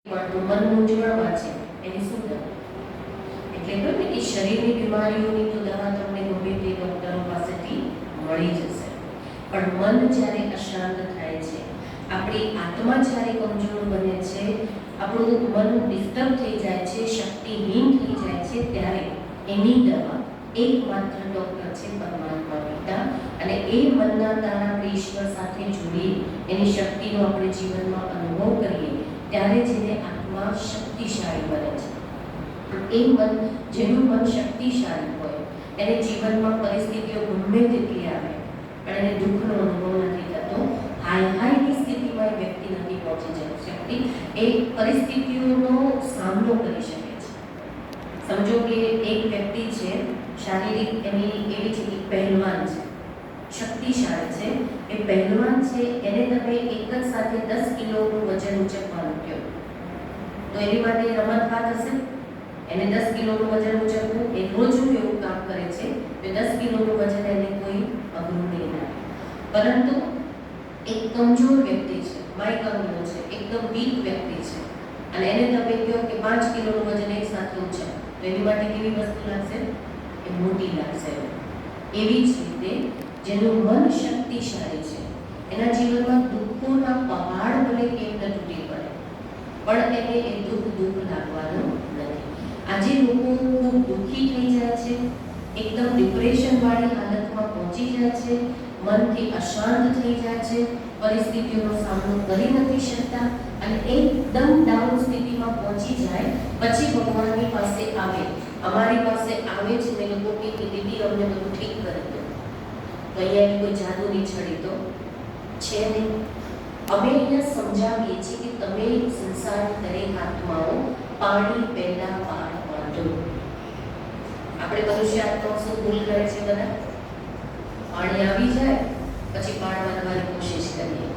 પણ મન મૂંઝવણમાં છે એની શું દવા? એટલે કહ્યું ને કે શરીરની બીમારીઓની તો દવા તમને ગમે તે ડોક્ટરો પાસેથી મળી જશે, પણ મન જ્યારે અશાંત થાય છે, આપણી આત્મા જ્યારે કમજોર બને છે, આપણું મન ડિસ્ટર્બ થઈ જાય છે, શક્તિહીન થઈ જાય છે, ત્યારે એની દવા એકમાત્ર ડોક્ટર છે પરમાત્મા પિતા. અને એ મનના તારા આપણે ઈશ્વર સાથે જોડી એની શક્તિનો આપણે જીવનમાં અનુભવ કરીએ ત્યારે જેને આત્મા શક્તિશાળી બને છે. એ મન, જેનું મન શક્તિશાળી હોય એને જીવનમાં પરિસ્થિતિઓ ગમે તેટલી આવે પણ એને દુઃખનો અનુભવ નથી થતો. હાઈની સ્થિતિમાં એ વ્યક્તિ નથી પહોંચી શકતી, એ પરિસ્થિતિઓનો સામનો કરી શકે છે. સમજો કે એક વ્યક્તિ છે, શારીરિક એની એવી છે કે પહેલવાન છે, શક્તિશાળી છે, એ પહેલવાન છે, એને તમે એક જ સાથે 10 કિલોનું વજન ઉચકવાનું કહો તો એની માટે રમત વાત હશે. એને 10 કિલોનું વજન ઉચકવું એ રોજનું એવું કામ કરે છે કે 10 કિલોનું વજન એને કોઈ અઘરું નહીં લાગે. પરંતુ એક કમજોર વ્યક્તિ છે, માયકંગનો છે, એકદમ વીક વ્યક્તિ છે, અને એને તમે કહો કે 5 કિલોનું વજન એક સાથે ઉચક તો એની માટે કેવી વસ્તુ લાગશે? એ મોટી લાગશે. એવી જ રીતે જેનું મન શક્તિશાળી છે એના જીવનમાં દુઃખોના પહાડ ભલે કેમ ન તૂટી પડે પણ એને એ દુઃખ લાગવાનું નથી. આજે લોકો ખૂબ દુઃખી થઈ જાય છે, એકદમ ડિપ્રેશન વાળી હાલતમાં પહોંચી જાય છે, મનથી અશાંત થઈ જાય છે, પરિસ્થિતિઓનો સામનો કરી નથી શકતા અને એકદમ ડાઉન સ્થિતિમાં પહોંચી જાય પછી ભગવાનની પાસે આવે, અમારી પાસે આવે છે ને લોકો કે દીદી અમને બધું ઠીક કરી દો. તો અહીંયા કોઈ જાદુની છડી તો છે નહીં. અમે અહીંયા સમજાવીએ છીએ કે તમે સંસારની દરેક આત્માઓ પાણી પહેલા પાર બાંધો. આપણે મનુષ્ય આત્માઓ શું ભૂલ કરે છે? બધા પાણી આવી જાય પછી પાર બાંધવાની કોશિશ કરીએ.